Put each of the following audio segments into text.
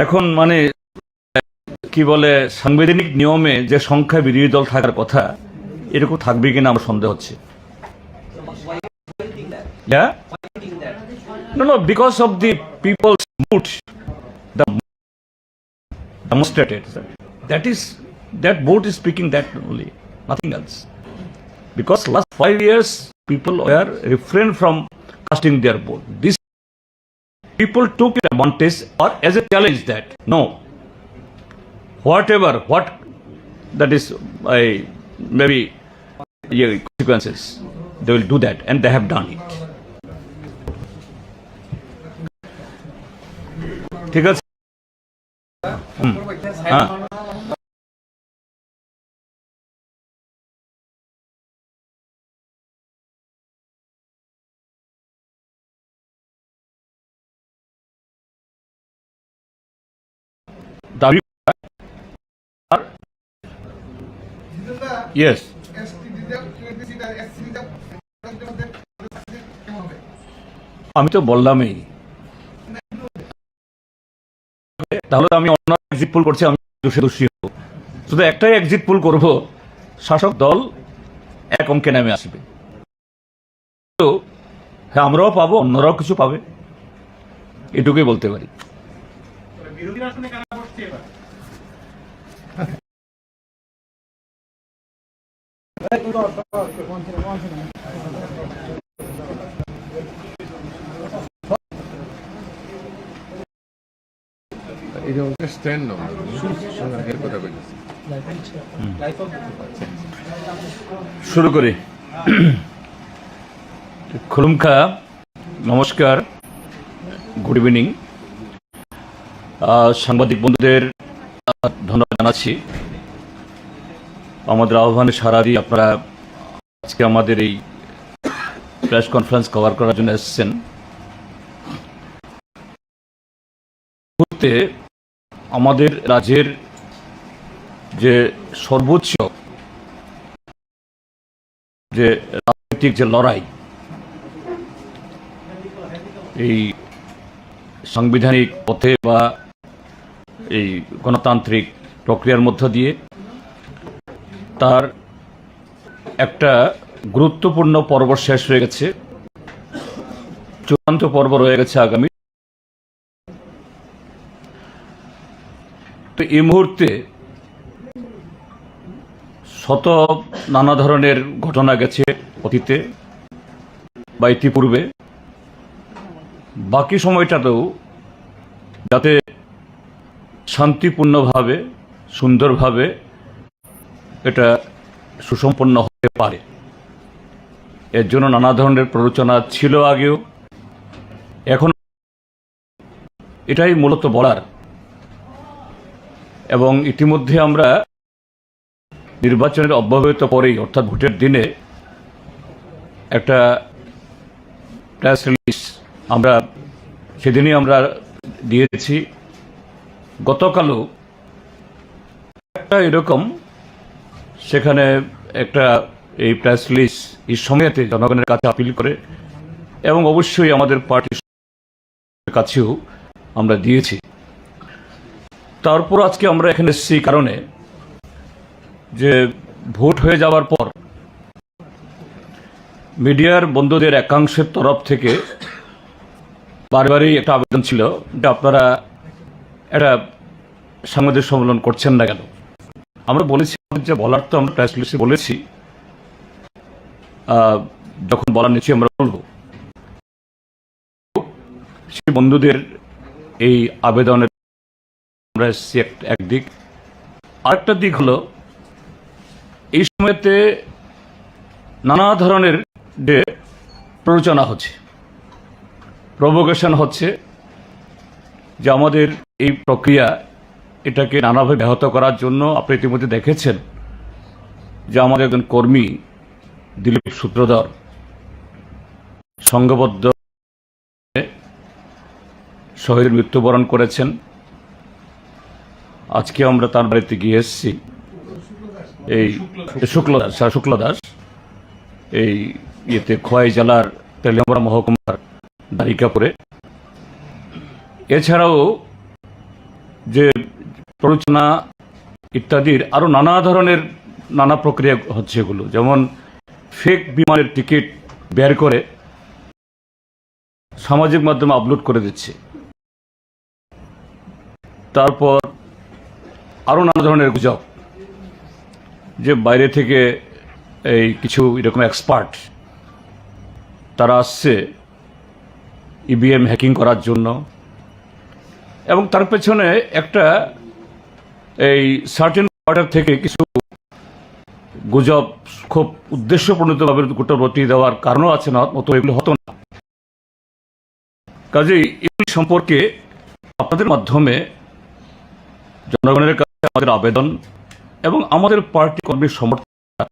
এখন মানে কি বলে সাংবিধানিক নিয়মে যে সংখ্যা বিরোধী দল থাকার কথা এরকম থাকবে কিনা আমার সন্দেহ হচ্ছে। Yeah? No, because of the people's mood, the demonstrated. That vote is speaking that only, nothing else. Because last 5 years, people were refrained from casting their vote. This people took it advantage or as a challenge that no, what that is maybe consequences, they will do that, and they have done it. ঠিক আছে। হ্যাঁ দাবি yes আমি তো বললামই, তাহলে আমি অন্য এক্সিট পোল করছি, আমি দোষী হব। শুধু একটাই এক্সিট পোল করব, শাসক দল এক অঙ্কে নেমে আসবে। তো হ্যাঁ আমরাও পাবো, অন্যরাও কিছু পাবে, এটুকুই বলতে পারি। শুরু করি। খুলুমখা, নমস্কার, গুড ইভিনিং। সাংবাদিক বন্ধুদের ধন্যবাদ জানাচ্ছি আমাদের আহ্বানে সাড়া দিয়ে আপনারা আজকে আমাদের এই প্রেস কনফারেন্স কভার করার জন্য এসেছেন। আমাদের রাজ্যের যে সর্বোচ্চ যে রাজনৈতিক যে লড়াই, এই সাংবিধানিক পথে বা এই গণতান্ত্রিক প্রক্রিয়ার মধ্য দিয়ে তার একটা গুরুত্বপূর্ণ পর্ব শেষ হয়ে গেছে, চূড়ান্ত পর্ব রয়ে গেছে আগামী। তো এই মুহূর্তে শত নানা ধরনের ঘটনা গেছে অতীতে বা ইতিপূর্বে। বাকি সময়টাতেও যাতে শান্তিপূর্ণভাবে সুন্দরভাবে এটা সুসম্পন্ন হতে পারে, এর জন্য নানা ধরনের প্ররোচনা ছিল আগেও, এখন এটাই মূলত বলার। এবং ইতিমধ্যে আমরা নির্বাচনের অব্যবহিত পরেই অর্থাৎ ভোটের দিনে একটা প্রেস রিলিজ আমরা সেদিনই আমরা দিয়েছি। গতকালও একটা এরকম সেখানে একটা এই প্রেস রিলিজ এই সময়তে জনগণের কাছে আপিল করে এবং অবশ্যই আমাদের পার্টির কাছেও আমরা দিয়েছি। তারপর আজকে আমরা এখানে এসেছি কারণে যে ভোট হয়ে যাওয়ার পর মিডিয়ার বন্ধুদের একাংশের তরফ থেকে বারবারই একটা আবেদন ছিল যে আপনারা একটা সাংবাদিক সম্মেলন করছেন না কেন। আমরা বলেছি যে বলার তো আমরা প্রেস রিলিজে বলেছি, যখন বলার নিচ্ছি আমরা বলবো। সেই বন্ধুদের এই আবেদনের আমরা এসেছি একদিক। আরেকটা দিক হলো এই সময়তে নানা ধরনের যে প্ররোচনা হচ্ছে, প্রভোকেশন হচ্ছে, যে আমাদের এই প্রক্রিয়া এটাকে নানাভাবে ব্যাহত করার জন্য। আপনি ইতিমধ্যে দেখেছেন যে আমাদের একজন কর্মী দিলীপ সূত্রধর সংঘবদ্ধ শহীদের মৃত্যুবরণ করেছেন। আজকে আমরা তার বাড়িতে গিয়ে এসেছি। এই শুক্লদাস এই ইয়েতে খোয়াই জেলার তেলিয়ামুড়া মহকুমার দারিকাপুরে। এছাড়াও যে প্ররোচনা ইত্যাদির আরও নানা ধরনের নানা প্রক্রিয়া হচ্ছে এগুলো, যেমন ফেক বিমানের টিকিট বের করে সামাজিক মাধ্যমে আপলোড করে দিচ্ছে। তারপর আরও নানা ধরনের গুজব যে বাইরে থেকে এই কিছু এরকম এক্সপার্ট তারা আসছে ইভিএম হ্যাকিং করার জন্য, এবং তার পেছনে একটা এই সার্টেন কোয়ার্টার থেকে কিছু গুজব খুব উদ্দেশ্যপ্রণীতভাবে গোটা রটিয়ে দেওয়ার কারণও আছে, না মতো এগুলো হতো না। কাজেই এগুলি সম্পর্কে আপনাদের মাধ্যমে জনগণের কাছে আমাদের আবেদন, এবং আমাদের পার্টি কর্মীর সমর্থকরা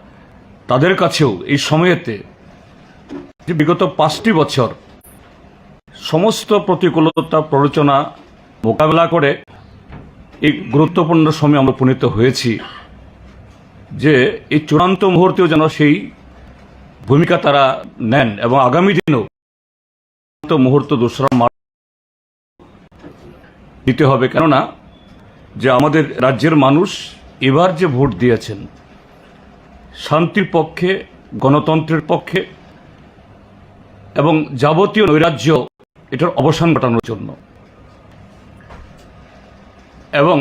তাদের কাছেও এই সময়েতে যে বিগত 5টি বছর সমস্ত প্রতিকূলতা প্ররোচনা মোকাবেলা করে এই গুরুত্বপূর্ণ সময়ে আমরা উপনীত হয়েছি, যে এই চূড়ান্ত মুহূর্তেও যেন সেই ভূমিকা তারা নেন, এবং আগামী দিনেও মুহূর্ত দোসরা মার্চ দিতে হবে। কেননা যে আমাদের রাজ্যের মানুষ এবার যে ভোট দিয়েছেন শান্তির পক্ষে, গণতন্ত্রের পক্ষে, এবং যাবতীয় নৈরাজ্য এটার অবসান ঘটানোর জন্য, এবং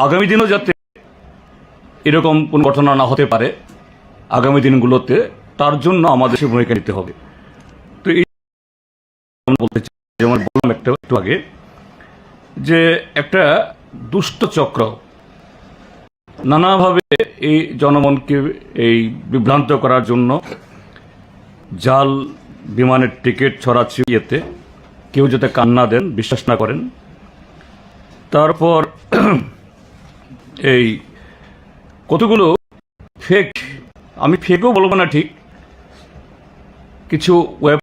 আগামী দিনেও যাতে এরকম কোন ঘটনা না হতে পারে আগামী দিনগুলোতে, তার জন্য আমাদের সে ভূমিকা নিতে হবে। তো এই বলতে চাই, যেমন বললাম একটু আগে, যে একটা দুষ্ট চক্র নানাভাবে এই জনমনকে এই বিভ্রান্ত করার জন্য জাল বিমানের টিকিট ছড়াচ্ছে, ইয়েতে কেউ যাতে কান্না দেন, বিশ্বাস না করেন। তারপর এই কতগুলো ফেক, আমি ফেকও বলবো না ঠিক, কিছু ওয়েব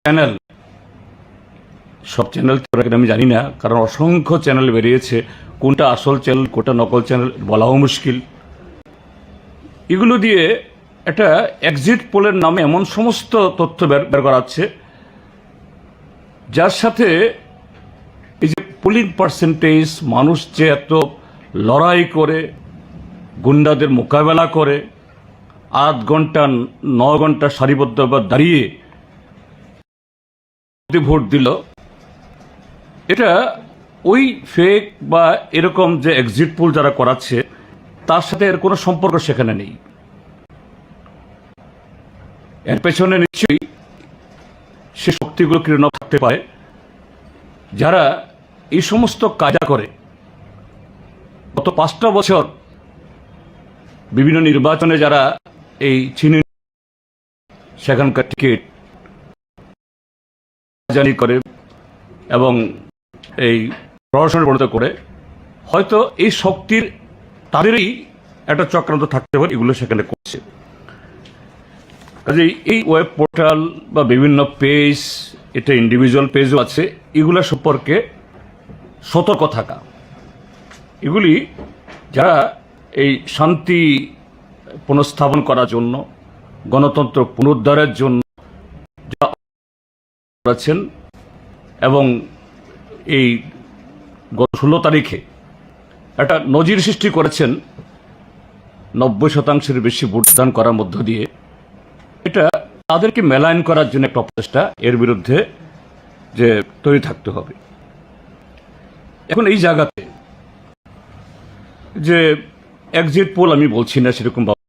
চ্যানেল, সব চ্যানেল আমি জানি না, কারণ অসংখ্য চ্যানেল বেরিয়েছে, কোনটা আসল চ্যানেল কোনটা নকল চ্যানেল বলাও মুশকিল। এগুলো দিয়ে একটা এক্সিট পোলের নামে এমন সমস্ত তথ্য বের করাচ্ছে, যার সাথে এই যে পোলিং পার্সেন্টেজ, মানুষ যে এত লড়াই করে গুন্ডাদের মোকাবেলা করে 8 ঘন্টা 9 ঘন্টা সারিবদ্ধভাবে দাঁড়িয়ে ভোট দিল, এটা ওই ফেক বা এরকম যে এক্সিট পোল যারা করাচ্ছে তার সাথে এর কোনো সম্পর্ক সেখানে নেই। এর পেছনে নিশ্চয়ই সে শক্তিগুলো কিরণ থাকতে পারে যারা এই সমস্ত কাজা করে। গত 5টা বছর বিভিন্ন নির্বাচনে যারা এই চিনি সেখানকার টিকিট জানি করে এবং এই প্রশাসনের পরিণত করে, হয়তো এই শক্তির তাদেরই একটা চক্রান্ত থাকতে পারে, এগুলো সেখানে করছে। কাজে এই ওয়েব পোর্টাল বা বিভিন্ন পেজ, এটা ইন্ডিভিজুয়াল পেজও আছে, এগুলো সম্পর্কে সতর্ক থাকা। এগুলি যারা এই শান্তি পুনঃস্থাপন করার জন্য, গণতন্ত্র পুনরুদ্ধারের জন্য যা করেছেন, এবং এই গত 16 তারিখে একটা নজির সৃষ্টি করেছেন 90% বেশি ভোটদান করার মধ্য দিয়ে, এটা তাদেরকে মেলায়ন করার জন্য একটা অপচেষ্টা, এর বিরুদ্ধে যে তৈরি থাকতে হবে। এখন এই জায়গাতে যে এক্সিট পোল আমি বলছি না সেরকম ভাবে,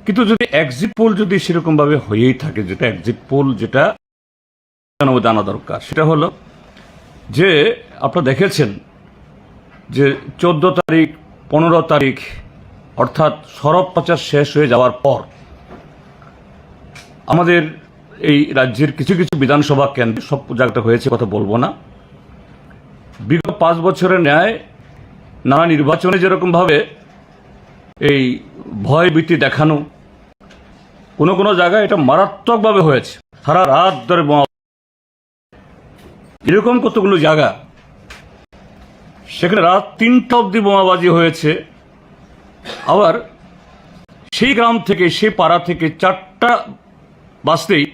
কিন্তু যদি এক্সিট পোল যদি সেরকম ভাবে হয়েই থাকে, যেটা এক্সিট পোল যেটা জানা দরকার, সেটা হলো যে আপনারা দেখেছেন যে 14 তারিখ 15 তারিখ অর্থাৎ সরব প্রচার শেষ হয়ে যাওয়ার পর আমাদের এই রাজ্যের কিছু কিছু বিধানসভা কেন্দ্রে, সব জায়গাটা হয়েছে কথা বলবো না, বিগত 5 বছরের ন্যায় নানা নির্বাচনে যেরকম ভাবে এই ভয় ভীতি দেখানো, কোনো কোনো জায়গায় এটা মারাত্মকভাবে হয়েছে, সারা রাত ধরে এরকম কতগুলো জায়গা সেখানে রাত 3টা অবধি বোমাবাজি হয়েছে। আবার সেই গ্রাম থেকে, সেই পাড়া থেকে 4টা বাজতেই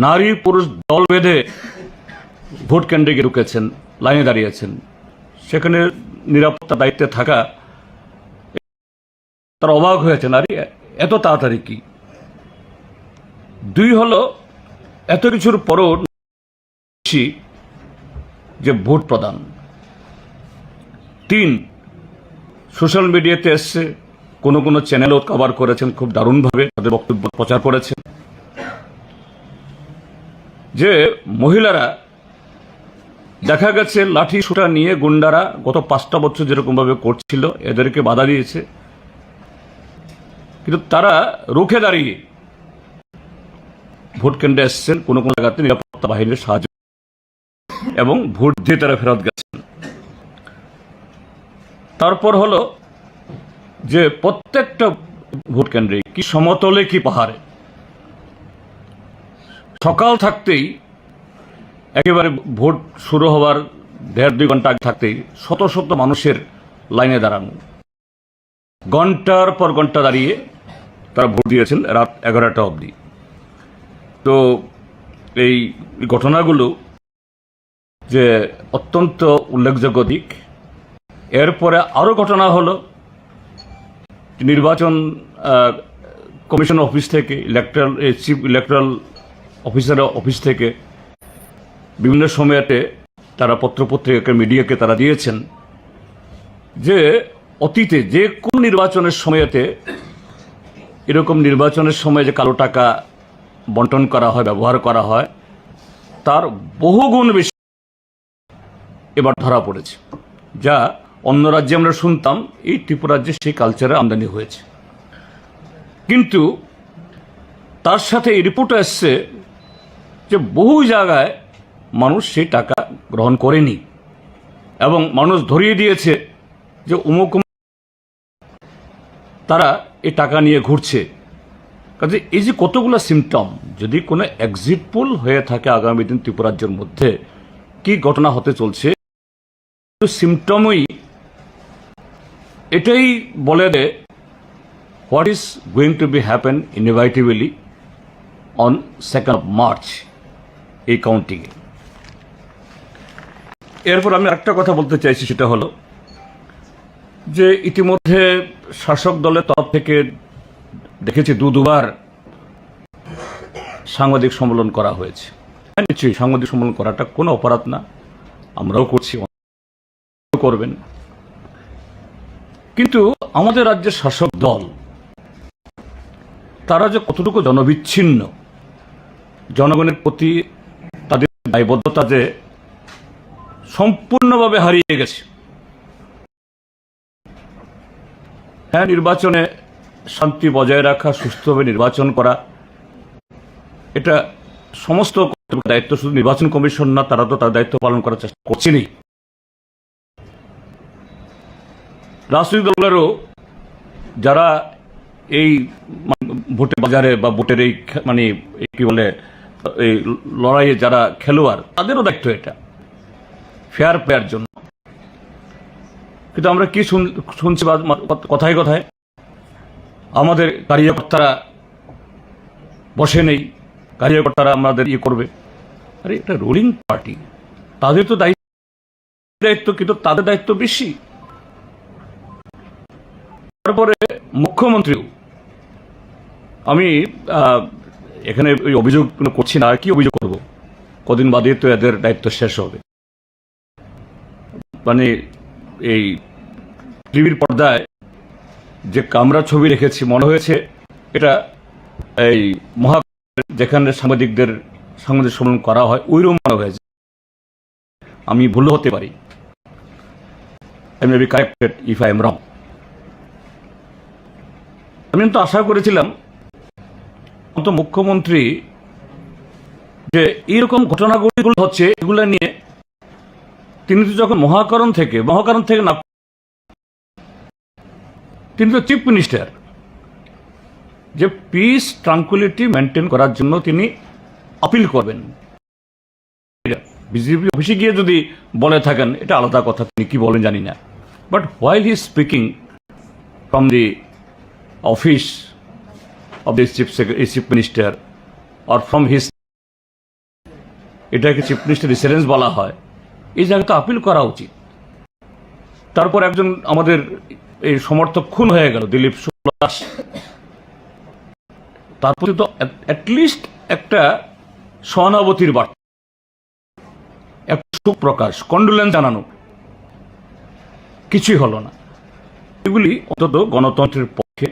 নারী পুরুষ দল বেঁধে ভোট কেন্দ্রে গিয়ে ঢুকেছেন, লাইনে দাঁড়িয়েছেন, সেখানে নিরাপত্তা দায়িত্বে থাকা তারা অবাক হয়েছেন, আরে এত তাড়াতাড়ি কি। দুই হলো, এত কিছুর পরও যে ভোট প্রদান। তিন, সোশ্যাল মিডিয়াতে এসছে, কোনো কোনো চ্যানেলও কভার করেছেন, খুব দারুণভাবে তাদের বক্তব্য প্রচার করেছেন, যে মহিলারা দেখা গেছে লাঠি সোঁটা নিয়ে গুন্ডারা গত 5টা বছর যেরকমভাবে করছিল এদেরকে বাধা দিয়েছে, কিন্তু তারা রুখে দাঁড়িয়ে ভোট কেন্দ্রে এসছেন, কোনো কোনো জায়গাতে নিরাপত্তা বাহিনীর সাহায্য এবং ভোট দিয়ে তারা ফেরত গেছেন। তারপর হলো যে প্রত্যেকটা ভোট কেন্দ্রে কি সমতলে কি পাহাড়ে, সকাল থাকতেই একেবারে ভোট শুরু হওয়ার 1.5-2 ঘন্টা আগে থাকতেই শত শত মানুষের লাইনে দাঁড়ানো, ঘন্টার পর ঘন্টা দাঁড়িয়ে তারা ভোট দিয়েছেন রাত 11টা অবধি। তো এই ঘটনাগুলো যে অত্যন্ত উল্লেখযোগ্য দিক। এরপরে আরও ঘটনা হলো, নির্বাচন কমিশন অফিস থেকে, চিফ ইলেকট্রাল অফিসারের অফিস থেকে বিভিন্ন সময়তে তারা পত্রপত্রিকা মিডিয়াকে তারা দিয়েছেন যে অতীতে যে কোন নির্বাচনের সময়তে এরকম নির্বাচনের সময় যে কালো টাকা বন্টন করা হয়, ব্যবহার করা হয়, তার বহুগুণ বেশি এবার ধরা পড়েছে, যা অন্য রাজ্যে আমরা শুনতাম, এই ত্রিপুরা রাজ্যে সেই কালচারে আমদানি হয়েছে। কিন্তু তার সাথে এই রিপোর্ট আসছে যে বহু জায়গায় মানুষ সেই টাকা গ্রহণ করেনি এবং মানুষ ধরিয়ে দিয়েছে যে অমুক তারা এই টাকা নিয়ে ঘুরছে। কাজে এই যে কতগুলো সিমটম, যদি কোনো এক্সিট পোল হয়ে থাকে আগামী দিন ত্রিপুরা রাজ্যের মধ্যে কি ঘটনা হতে চলছে, সিমটমই এটাই বলে দেয় what is going to B happen inevitably on 2nd March এই কাউন্টিংয়ে। এরপর আমি একটা কথা বলতে চাইছি, সেটা হলো যে ইতিমধ্যে শাসক দলের তরফ থেকে দেখেছি দুবার সাংবাদিক সম্মেলন করা হয়েছে। নিশ্চয়ই সাংবাদিক সম্মেলন করাটা কোনো অপরাধ না, আমরাও করছি, করবেন। কিন্তু আমাদের রাজ্যের শাসক দল তারা যে কতটুকু জনবিচ্ছিন্ন, জনগণের প্রতি তাদের দায়বদ্ধতা যে সম্পূর্ণভাবে হারিয়ে গেছে। হ্যাঁ, নির্বাচনে শান্তি বজায় রাখা, সুস্থভাবে নির্বাচন করা, এটা সমস্ত দায়িত্ব শুধু নির্বাচন কমিশন না, তারা তো তার দায়িত্ব পালন করার চেষ্টা করছেনই। রাজনৈতিক দলেরও যারা এই ভোটের বাজারে বা ভোটের এই মানে কি বলে এই লড়াইয়ে যারা খেলোয়াড়, তাদেরও দায়িত্ব এটা ফেয়ার প্লেয়ার জন্য। কিন্তু আমরা কি শুনছি কথায় কথায় আমাদের কার্যকর্তারা বসে নেই, কার্যকর্তারা আমাদের ইয়ে করবে। আরে এটা রুলিং পার্টি, তাদের তো দায়িত্ব, কিন্তু তাদের দায়িত্ব বেশি। তারপরে মুখ্যমন্ত্রীও, আমি এখানে ওই অভিযোগ করছি না, আর কি অভিযোগ করব, কদিন বাদে তো এদের দায়িত্ব শেষ হবে। মানে এই টিভির পর্দায় যে কামরা ছবি রেখেছি, মনে হয়েছে এটা এই যেখানে সাংবাদিক সম্মেলন করা হয় ওইরকম মনে হয়েছে। আমি ভুল হতে পারি, I may be corrected if I am রং। আমি তো আশা করেছিলাম তো মুখ্যমন্ত্রী যে এইরকম ঘটনাগুলো হচ্ছে এগুলো নিয়ে তিনি তো যখন মহাকরণ থেকে না, তিনি তো চিফ মিনিস্টার, যে পিস ট্রাঙ্কুইলিটি মেনটেন করার জন্য তিনি আপিল করবেন। বিজেপি অফিসে গিয়ে যদি বলে থাকেন এটা আলাদা কথা, তিনি কি বলেন জানি না, but while he speaking from the office of the chief minister or from his, এটাকে চিফ মিনিস্টার রিসিডেন্স বলা হয়, এই জায়গায় তো আপিল করা উচিত। তারপর একজন আমাদের এই সমর্থক খুন হয়ে গেল, দিলীপ শুক্লা দাস, তার প্রতি তো অ্যাটলিস্ট একটা সহানুভূতির বার্তা, একটা শোক প্রকাশ, কন্ডোলেন্স জানানো, কিছুই হলো না। এগুলি অন্তত গণতন্ত্রের পক্ষে,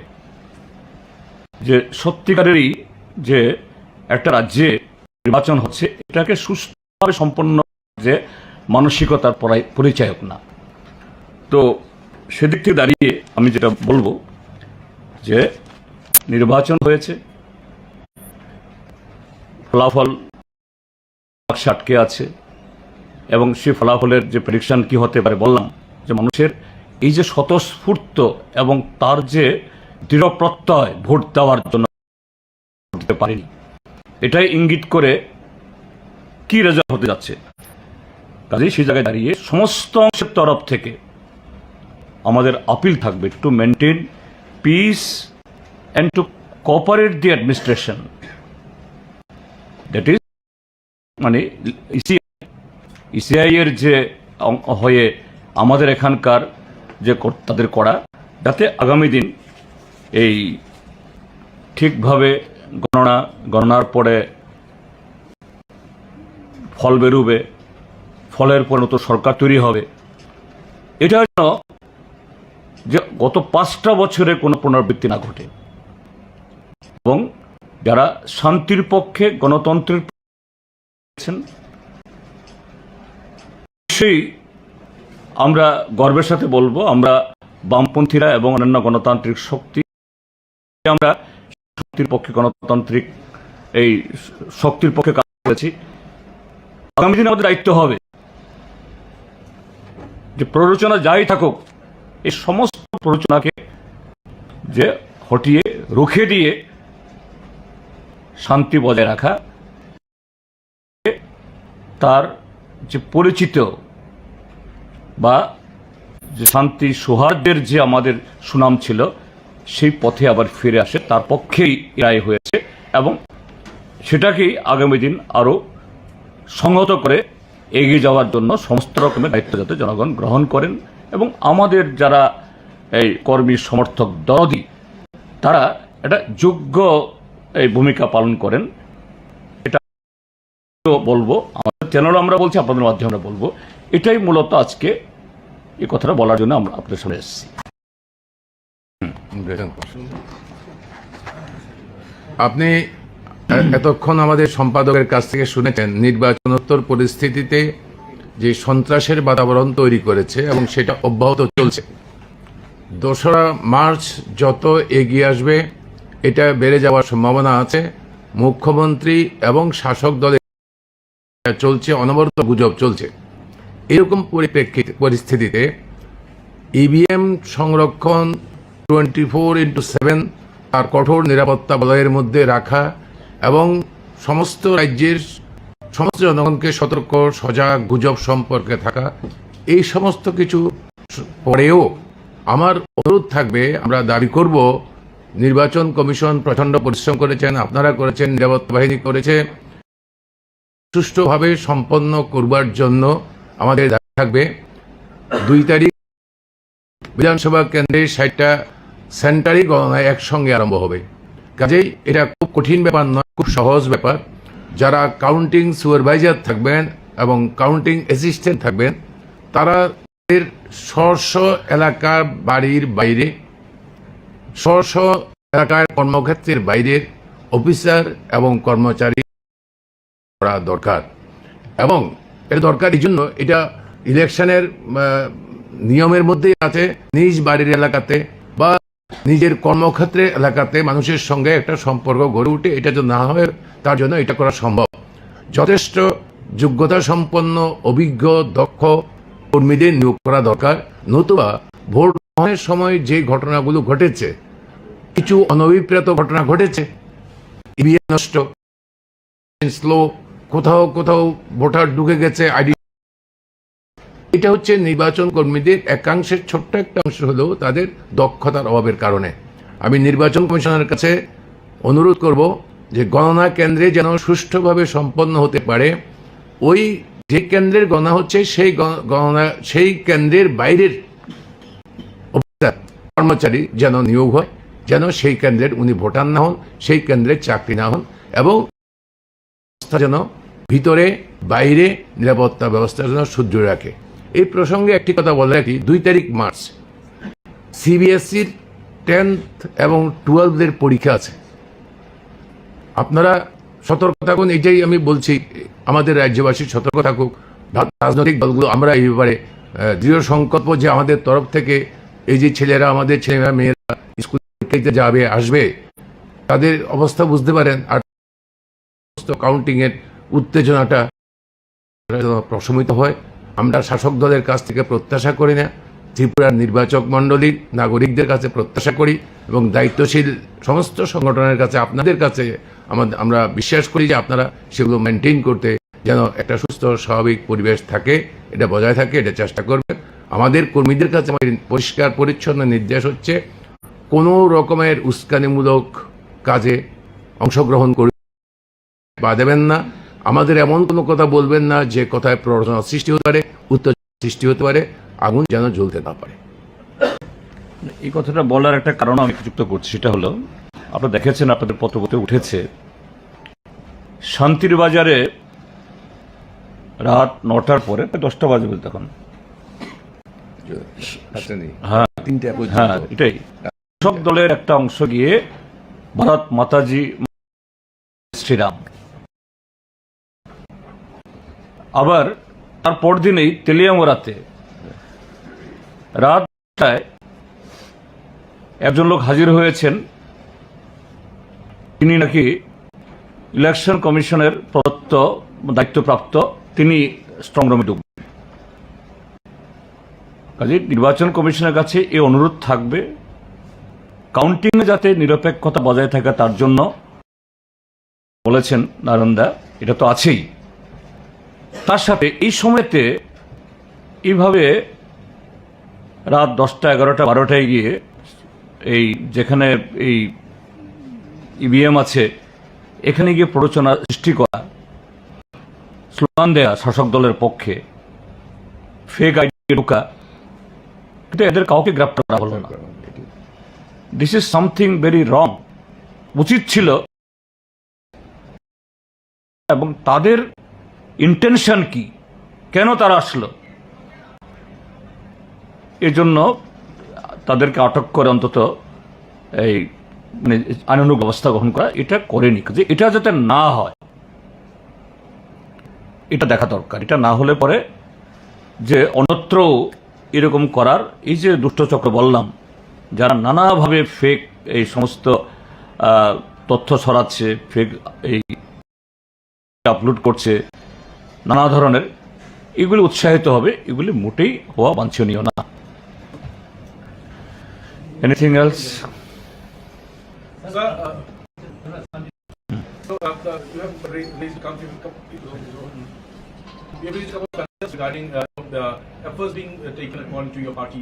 যে সত্যিকারেরই যে একটা রাজ্যে নির্বাচন হচ্ছে এটাকে সুষ্ঠুভাবে সম্পন্ন যে মানসিকতার পরিচায়ক না। তো সেদিক থেকে দাঁড়িয়ে আমি যেটা বলবো যে নির্বাচন হয়েছে, ফলাফল বাক্সে আটকে আছে, এবং সেই ফলাফলের যে প্রেডিকশন কি হতে পারে বললাম, যে মানুষের এই যে স্বতঃস্ফূর্ত এবং তার যে দৃঢ় প্রত্যয় ভোট দেওয়ার জন্য দিতে পারেনি, এটাই ইঙ্গিত করে কি রেজাল্ট হতে যাচ্ছে। কাজেই সেই জায়গায় দাঁড়িয়ে সমস্ত অংশের তরফ থেকে আমাদের আপিল থাকবে to maintain piece and two cooperate the administration, that is মানে ইসিআই এর যে হয়ে আমাদের এখানকার যে তাদের করা, যাতে আগামী দিন এই ঠিকভাবে গণনার পরে ফল বেরোবে, ফলের পর নতুন সরকার তৈরি হবে, এটার জন্য যে গত 5টা বছরে কোনো পুনরাবৃত্তি না ঘটে, এবং যারা শান্তির পক্ষে গণতন্ত্রের সেই আমরা গর্বের সাথে বলবো, আমরা বামপন্থীরা এবং অন্যান্য গণতান্ত্রিক শক্তি আমরা শক্তির পক্ষে, গণতান্ত্রিক এই শক্তির পক্ষে কাজ করেছি। আগামী দিনে আমাদের দায়িত্ব হবে যে প্ররোচনা যাই থাকুক, এই সমস্ত প্ররোচনাকে যে হটিয়ে রুখে দিয়ে শান্তি বজায় রাখা, তার যে পরিচিত বা যে শান্তি সৌহার্দ্যের যে আমাদের সুনাম ছিল সেই পথে আবার ফিরে আসে, তার পক্ষেই রায় হয়েছে, এবং সেটাকেই আগামী দিন আরও সংহত করে এগিয়ে যাওয়ার জন্য সমস্ত রকমের দায়িত্ব যাতে জনগণ গ্রহণ করেন, এবং আমাদের যারা এই কর্মী সমর্থক দরদি তারা একটা যোগ্য এই ভূমিকা পালন করেন। এটা বলবো, আমাদের চ্যানেলও আমরা বলছি, আপনাদের মাধ্যমে আমরা বলবো, এটাই মূলত আজকে এই কথাটা বলার জন্য আমরা আপনাদের সামনে এসেছি। আপনি এতক্ষণ আমাদের সম্পাদকের কাছ থেকে শুনেছেন নির্বাচনোত্তর পরিস্থিতিতে যে সন্ত্রাসের বাতাবরণ তৈরি করেছে এবং সেটা অব্যাহত চলছে। 2রা মার্চ যত এগিয়ে আসবে এটা বেড়ে যাওয়ার সম্ভাবনা আছে। মুখ্যমন্ত্রী এবং শাসক দলের চলছে, অনবরত গুজব চলছে। এরকম পরিস্থিতিতে ইভিএম সংরক্ষণ 24/7 তার কঠোর নিরাপত্তা বলয়ের মধ্যে রাখা এবং সমস্ত রাজ্যের সমস্ত জনগণকে সতর্ক, সজাগ, গুজব সম্পর্কে থাকা, এই সমস্ত কিছু পরেও আমার অনুরোধ থাকবে, আমরা দাবি করব নির্বাচন কমিশন প্রচণ্ড পরিশ্রম করেছেন, আপনারা করেছেন, নিরাপত্তা বাহিনী করেছে, সুষ্ঠুভাবে সম্পন্ন করবার জন্য আমাদের দাবি থাকবে 2 তারিখ বিধানসভা কেন্দ্রে 60টা সেন্টারই গণনায় একসঙ্গে আরম্ভ হবে। কাজেই এটা খুব কঠিন ব্যাপার নয়, খুব সহজ ব্যাপার। যারা কাউন্টিং সুপারভাইজার থাকবেন এবং কাউন্টিং অ্যাসিস্ট্যান্ট থাকবেন, তারা স্ব এলাকার বাড়ির বাইরে, স্ব এলাকার কর্মক্ষেত্রের বাইরের অফিসার এবং কর্মচারী করা দরকার। এবং এটা দরকার এই জন্য, এটা ইলেকশনের নিয়মের মধ্যেই আছে, নিজ বাড়ির এলাকাতে বা নিজের কর্মক্ষেত্রের এলাকাতে মানুষের সঙ্গে একটা সম্পর্ক গড়ে উঠে, এটা যদি না হয় তার জন্য এটা করা সম্ভব। যথেষ্ট যোগ্যতা সম্পন্ন, অভিজ্ঞ, দক্ষ কর্মীদের নিয়োগ করা দরকার। নতুবা ভোট গ্রহণের সময় যে ঘটনাগুলো ঘটেছে, কিছু অনভিপ্রেত ঘটনা ঘটেছে, ইভিএম নষ্ট, স্লো, কোথাও কোথাও ভোটার ঢুকে গেছে, আইডি, এটা হচ্ছে নির্বাচন কর্মীদের একাংশের ছোট্ট একটা অংশ হলেও তাদের দক্ষতার অভাবের কারণে। আমি নির্বাচন কমিশনের কাছে অনুরোধ করব যে গণনা কেন্দ্রে যেন সুষ্ঠুভাবে সম্পন্ন হতে পারে, ওই যে কেন্দ্রের গণনা হচ্ছে সেই গণনা সেই কেন্দ্রের বাইরের কর্মচারী যেন নিয়োগ হয়, যেন সেই কেন্দ্রের উনি ভোটার না হন, সেই কেন্দ্রের চাকরি না হন, এবং যেন ভিতরে বাইরে নিরাপত্তা ব্যবস্থার জন্য সুদৃঢ় রাখে। এই প্রসঙ্গে একটি কথা বলে রাখি, 2 তারিখ মার্চ সিবিএসইর 10th এবং 12th পরীক্ষা আছে। আপনারা সতর্ক থাকুন, এটাই আমি বলছি, আমাদের রাজ্যবাসী সতর্ক থাকুক। রাজনৈতিক দলগুলো আমরা এই ব্যাপারে দৃঢ় সংকল্প যে আমাদের তরফ থেকে এই যে ছেলেরা, আমাদের ছেলেরা মেয়েরা স্কুল যাবে আসবে, তাদের অবস্থা বুঝতে পারেন, আর কাউন্টিং এর উত্তেজনাটা প্রশমিত হয়। আমরা শাসক দলের কাছ থেকে প্রত্যাশা করি না, ত্রিপুরার নির্বাচক মণ্ডলীর নাগরিকদের কাছে প্রত্যাশা করি, এবং দায়িত্বশীল সমস্ত সংগঠনের কাছে, আপনাদের কাছে আমরা বিশ্বাস করি যে আপনারা সেগুলো মেনটেন করতে, যেন একটা সুস্থ স্বাভাবিক পরিবেশ থাকে, এটা বজায় থাকে, এটা চেষ্টা করবেন। আমাদের কর্মীদের কাছে পরিষ্কার পরিচ্ছন্ন নির্দেশ হচ্ছে, কোনো রকমের উস্কানিমূলক কাজে অংশগ্রহণ করবেন বা দেবেন না। আমাদের এমন কোনো কথা বলবেন না যে কথায় প্ররোচনা সৃষ্টি হতে পারে, উত্তেজনা সৃষ্টি হতে পারে, আগুন যেন জ্বলতে না পারে। এই কথাটা বলার একটা কারণ আমি যুক্ত করছি, সেটা হলো আপনারা দেখেছেন, আপনাদের পত্রপত্রে উঠেছে, শান্তির বাজারে রাত 9টার পরে, 10টা বাজে বলতে এখন, হ্যাঁ এটাই, শাসক দলের একটা অংশ গিয়ে ভারত মাতাজি শ্রীরাম, আবার তার পরদিনেই তেলিয়ামোড়াতে রাত 10টায় একজন লোক হাজির হয়েছেন, তিনি নাকি ইলেকশন কমিশনের দায়িত্বপ্রাপ্ত, তিনি স্ট্রংরুমে ঢুকবেন। কাজে নির্বাচন কমিশনের কাছে এই অনুরোধ থাকবে, কাউন্টিংয়ে যাতে নিরপেক্ষতা বজায় থাকে তার জন্য বলেছেন নারায়ণদা, এটা তো আছেই। তার সাথে এই সময়তে এইভাবে রাত 10টা, 11টা, 12টায় গিয়ে এই যেখানে এই ইভিএম আছে এখানে গিয়ে প্ররোচনা সৃষ্টি করা, স্লোগান দেয়া শাসক দলের পক্ষে, ফেক আইডি ঢোকা, কিন্তু এদের কাউকে গ্রেপ্তার করা হলো না। This is something very wrong. উচিত ছিল, এবং তাদের ইন্টেনশন কি, কেন তারা আসলো, এজন্য তাদেরকে আটক করে অন্তত এই মানে আইনানুগ ব্যবস্থা গ্রহণ করা, এটা করেনি। যে এটা যাতে না হয় এটা দেখা দরকার। এটা না হলে পরে যে অন্যত্র এরকম করার, এই যে দুষ্টচক্র বললাম, যারা নানাভাবে ফেক এই সমস্ত তথ্য ছড়াচ্ছে, ফেক এই আপলোড করছে নানা ধরনের, এগুলি উৎসাহিত হবে, এগুলি মোটেই হওয়া বাঞ্ছনীয় না। Anything else? Sir, you have raised a couple of concerns regarding the efforts being taken according to your party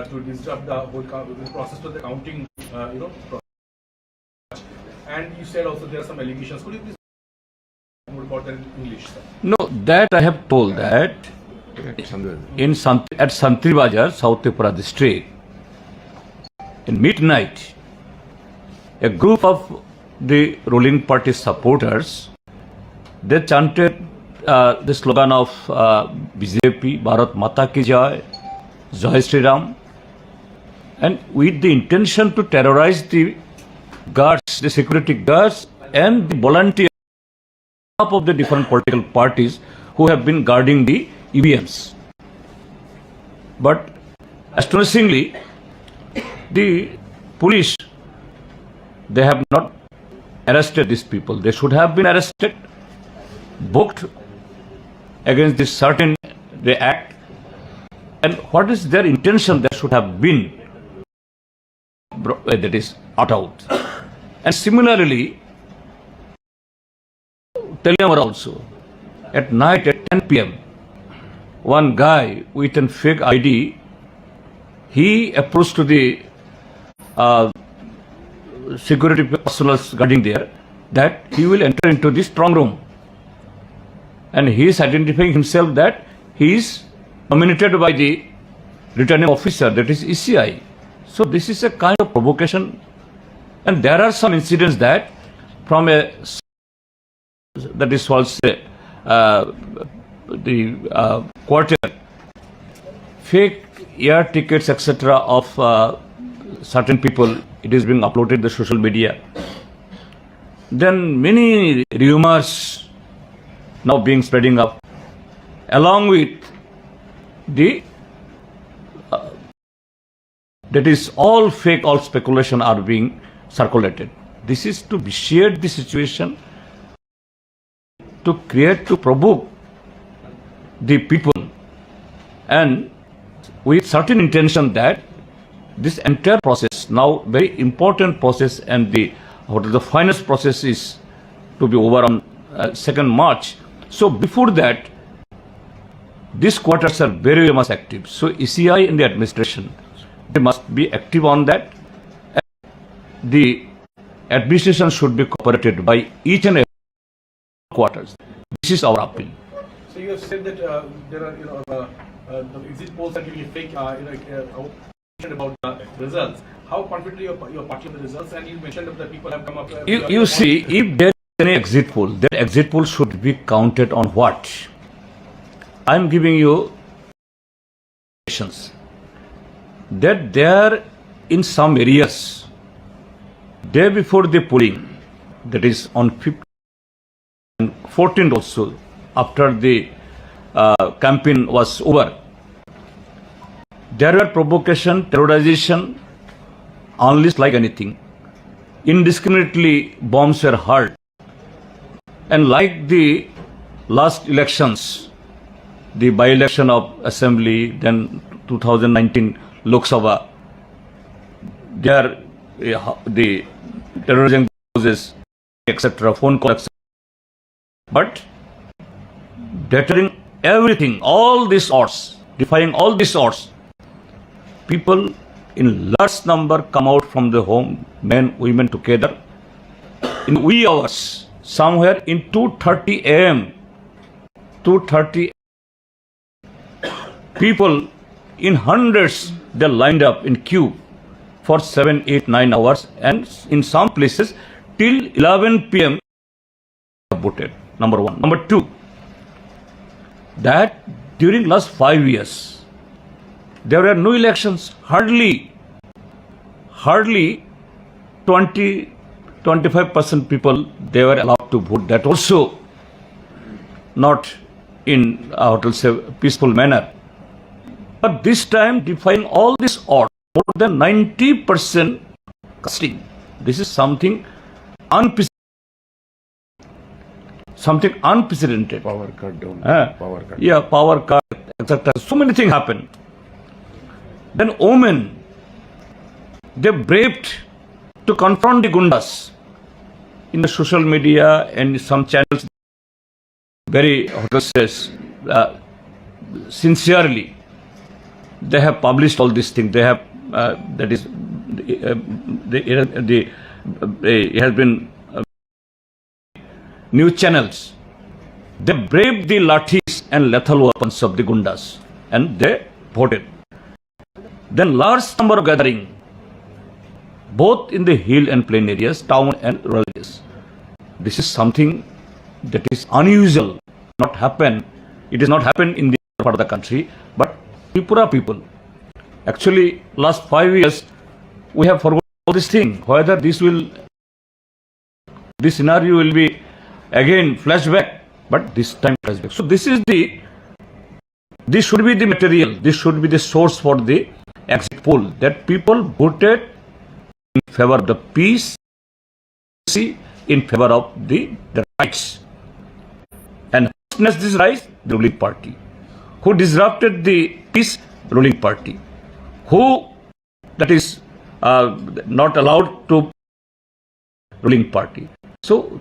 to disrupt the whole process of the counting, process. And you said also there are some allegations. Could you please more about that in English, sir? No, that I have told that at Santri Bajar, South Tripura district, in midnight, a group of the ruling party supporters, they chanted the slogan of BJP, Bharat Mata Ki Jai, Jai Shri Ram, and with the intention to terrorize the guards, the security guards, and the volunteers of the different political parties who have been guarding the EVMs. But astonishingly, the police, they have not arrested these people. They should have been arrested, booked against this certain the act, and what is their intention that should have been that is out. And similarly, Telemara also, at night at 10 p.m, one guy with a fake ID, he approached to the security personnel guarding there, that he will enter into the strong room and he is identifying himself that he is nominated by the returning officer, that is ECI. So this is a kind of provocation, and there are some incidents that from a that is called the quarter, fake air tickets etc. of certain people, it is being uploaded in the social media. Then many rumors now being spreading up, along with the that is all fake, all speculation are being circulated. This is to vitiate the situation, to create, to provoke the people, and with certain intention that this entire process, now very important process, and the finance process is to be over on 2nd March. So before that, these quarters are very much active. So ECI and the administration, they must be active on that. The administration should be cooperated by each and every quarters. This is our appeal. So you have said that there are, the exit polls are giving a fake, about the results. How confidently your party on the results? And you mentioned that people have come up. You see, if there is any exit poll, that exit poll should be counted on what? I am giving you that there in some areas, day before the polling, that is on 5th and 14th also, after the campaign was over, there were provocation, terrorization, unleashed like anything. Indiscriminately bombs were hurled. And like the last elections, the by-election of Assembly, then 2019 Lok Sabha, there the terrorism causes, etc., phone calls, but deterring everything, all these odds, defying all these odds, people in large number come out from the home, men, women together, in wee hours, somewhere in 2:30 a.m. 2:30, people in hundreds, they lined up in queue for 7, 8, 9 hours, and in some places till 11 p.m. voted. Number one. Number two, that during last 5 years, there were no elections, hardly 20-25% people, they were allowed to vote. That also not in peaceful manner. But this time, defying all this odds, more than 90% casting. This is something unprecedented. Power cut down. Power cut. Yeah, power cut, etc. So many things happen. Then women, they braved to confront the gundas in the social media and some channels. Very sincerely, they have published all these things. They have it has been news channels. They braved the lathis and lethal weapons of the gundas, and they voted. Then large number of gathering, both in the hill and plain areas, town and rural areas. This is something that is unusual, not happen. It is not happen in the part of the country, but Tripura people. Actually, last 5 years, we have forgotten all this thing. Whether this scenario will be again flashback, but this time flashback. So this should be the material. This should be the source for the exit poll, that people voted in favor of the peace, in favor of the rights. And who snatched this rights? The ruling party. Who disrupted the peace? Ruling party. Who that is not allowed to ruling party. So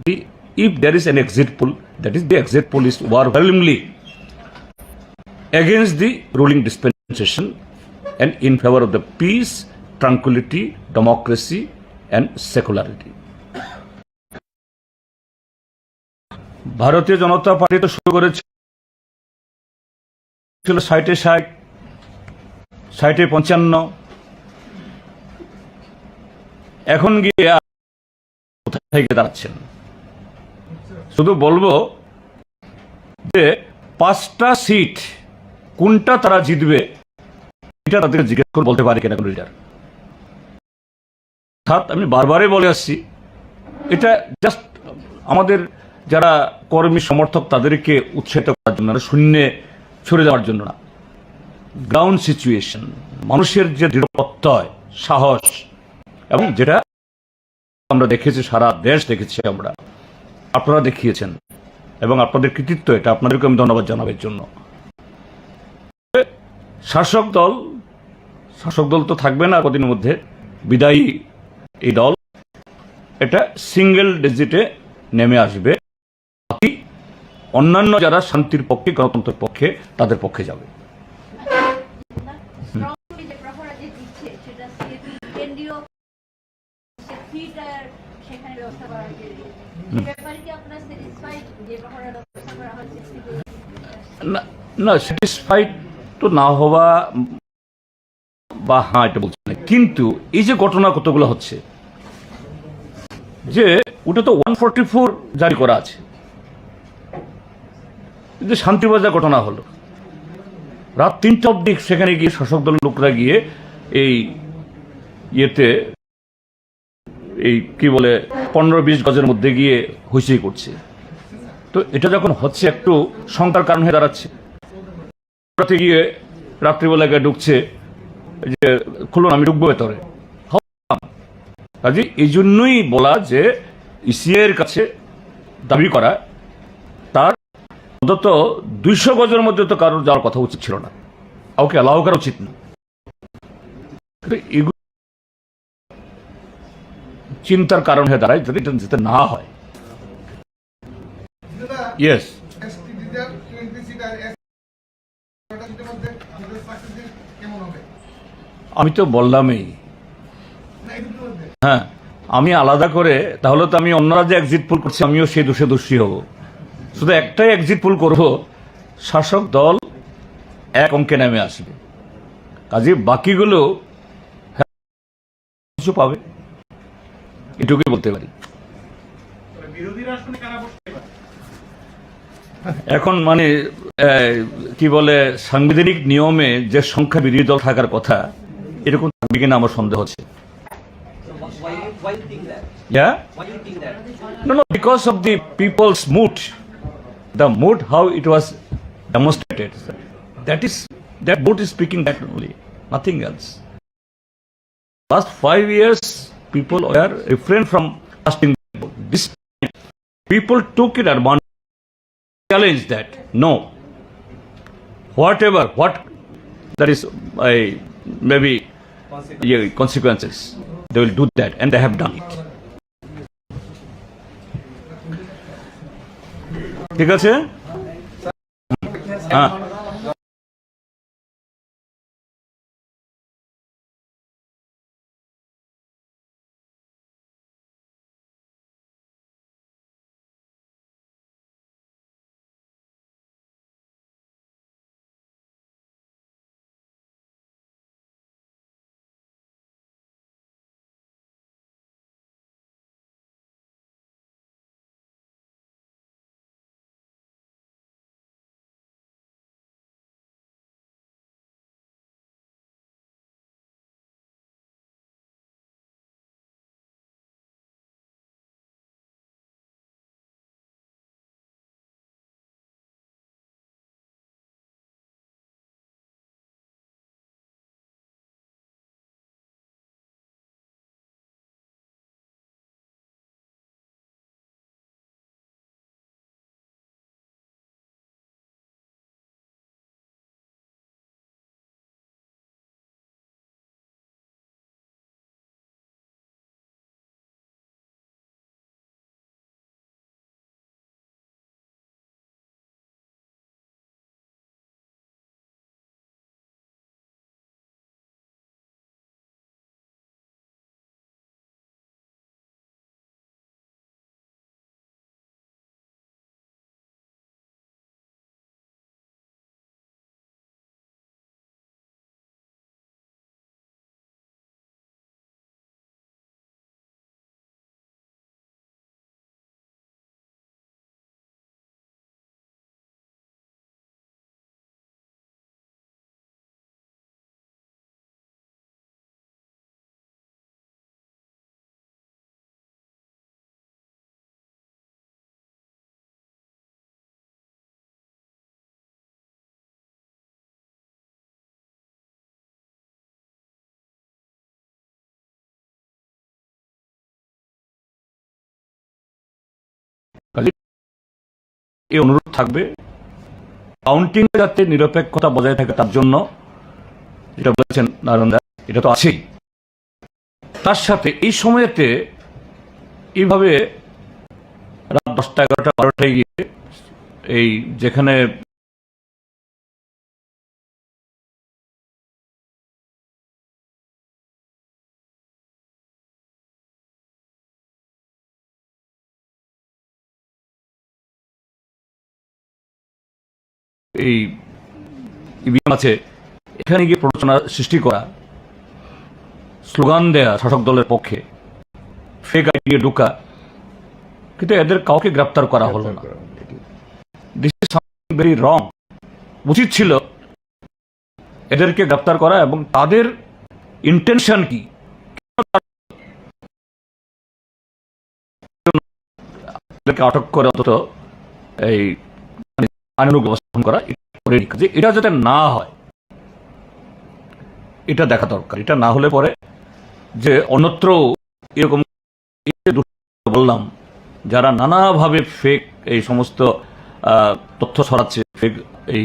if there is an exit poll, that is the exit poll is overwhelmingly against the ruling dispensation and in favor of the peace, tranquility, democracy and secularity. ভারতীয় জনতা party তো শুরু করেছিল 60-60, 60-55, এখন গিয়ে কোথায় গিয়ে দাঁড়াচ্ছেন? শুধু বলবো যে 5টা সিট কোনটা তারা জিতবে এটা তাদেরকে জিজ্ঞেস করে বলতে পারে কিনা কোন লিডার। অর্থাৎ আমি বারবারই বলে আসছি, এটা জাস্ট আমাদের যারা কর্মী সমর্থক তাদেরকে উৎসাহিত করার জন্য, শূন্যে ছড়ে যাওয়ার জন্য না। গ্রাউন্ড সিচুয়েশন, মানুষের যে দৃঢ় প্রত্যয়, সাহস, এবং যেটা আমরা দেখেছি, সারা দেশ দেখেছি, আমরা আপনারা দেখিয়েছেন, এবং আপনাদের কৃতিত্ব, এটা আপনাদেরকে আমি ধন্যবাদ জানাবের জন্য। শাসক দল তো থাকবে না কদিনের মধ্যে, বিদায়ী এই দল, এটা সিঙ্গেল ডিজিটে নেমে আসবে, বাকি অন্যান্য যারা শান্তির পক্ষে, গণতন্ত্রের পক্ষে, তাদের পক্ষে যাবে। না, স্যাটিসফাইড তো না হওয়া বা হ্যাঁ এটা বলছি না, কিন্তু এই যে ঘটনা কতগুলো হচ্ছে, যে ওটা তো 144 জারি করা আছে, যে শান্তিবাজার ঘটনা হলো, রাত 3টা অব্দি সেখানে গিয়ে শাসক দলের লোকরা গিয়ে এই ইয়েতে, এই কি বলে 15-20 গজের মধ্যে গিয়ে হইচই করছে। তো এটা যখন হচ্ছে, একটু শঙ্কার কারণ হয়ে দাঁড়াচ্ছে। রাতে গিয়ে রাত্রিবেলা গিয়ে ঢুকছে, যে খুলুন আমি ঢুকবো ভেতরে। কাজে এই জন্যই বলা যে ইসিএর কাছে দাবি করা, তার অন্তত 200 গজের মধ্যে তো কারোর যাওয়ার কথা উচিত ছিল না, কাউকে অ্যালাউ করা উচিত না। এগুলো চিন্তার কারণ হয়ে দাঁড়ায়, যদি এটা যাতে না হয়। ইয়েস, আমি তো বললামই, হ্যাঁ, আমি আলাদা করে, তাহলে তো আমি অন্যরা যে এক্সিট পোল করছি আমিও সেই দোষে দোষী হব। শুধু একটাই এক্সিট পোল করব, শাসক দল এক অঙ্কে নেমে আসবে, কাজে বাকিগুলো কিছু পাবে, এটুকুই বলতে পারি। এখন মানে কি বলে, সাংবিধানিক নিয়মে যে সংখ্যা বিরোধী দল থাকার কথা, এরকম থাকবে কিনা আমার সন্দেহ হচ্ছে। Why you think that? Yeah? Why you think that? No, because of the people's mood, the mood how it was demonstrated. That mood is speaking that only, nothing else. Last 5 years, people were refrained from casting their vote. This time, people took it advantage, challenged that. No, what that is, maybe consequences, they will do that, and they have done it. ঠিক আছে, হ্যাঁ। কাজে এই অনুরোধ থাকবে counting যাতে নিরপেক্ষতা বজায় থাকে তার জন্য, যেটা বলেছেন নারায়ণ দা, এটা তো আছেই। তার সাথে এই সময়তে এইভাবে রাত 10টা 11টা 12টায় গিয়ে এই যেখানে এই ইভিএম আছে এখানে গিয়ে প্ররোচনা সৃষ্টি করা, স্লোগান দেয়া শাসক দলের পক্ষে, ফেক আইডি ঢোকা, কিন্তু এদের কাউকে গ্রেপ্তার করা হলো না। This is something very wrong. উচিত ছিল এদেরকে গ্রেপ্তার করা এবং তাদের ইন্টেনশন কি, এদেরকে আটক করে অন্তত এই আইনানুগ ব্যবস্থা করা, এটা যাতে না হয় এটা দেখা দরকার। এটা না হলে পরে যে অন্যত্র এরকম বললাম যারা নানাভাবে ফেক এই সমস্ত তথ্য ছড়াচ্ছে, ফেক এই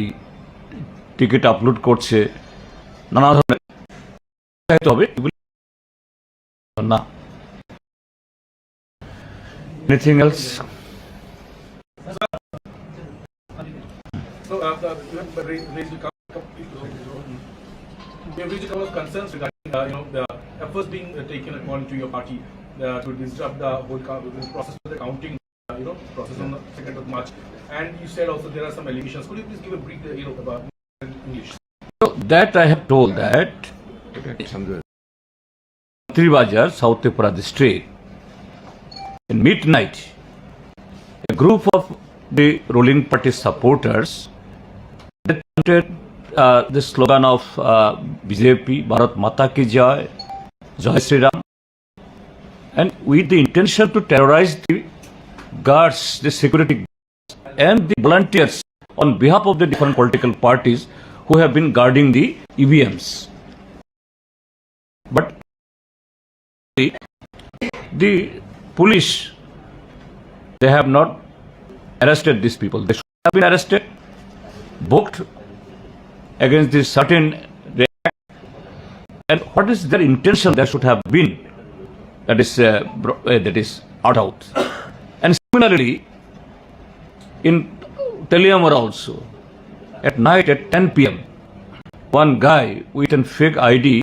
টিকিট আপলোড করছে, নানা ধরনের হবে না। Anything else? So, you have raised a couple of concerns regarding, the efforts being taken according to your party to disrupt the whole process of the counting, process on the 2nd of March. And you said also there are some allegations. Could you please give a brief, about English? So that I have told that Tribajar, South Tripura district, in midnight, a group of the ruling party supporters chanted the slogan of BJP, Bharat Mata Ki Jai, Jai Sri Ram, and with the intention to terrorize the guards, the security guards, and the volunteers on behalf of the different political parties who have been guarding the EVMs. But the police, they have not arrested these people. They should have been arrested, booked against this certain act. And what is their intention? There should have been. That is out. And similarly, in Teliamara also, at night at 10 p.m., one guy with a fake ID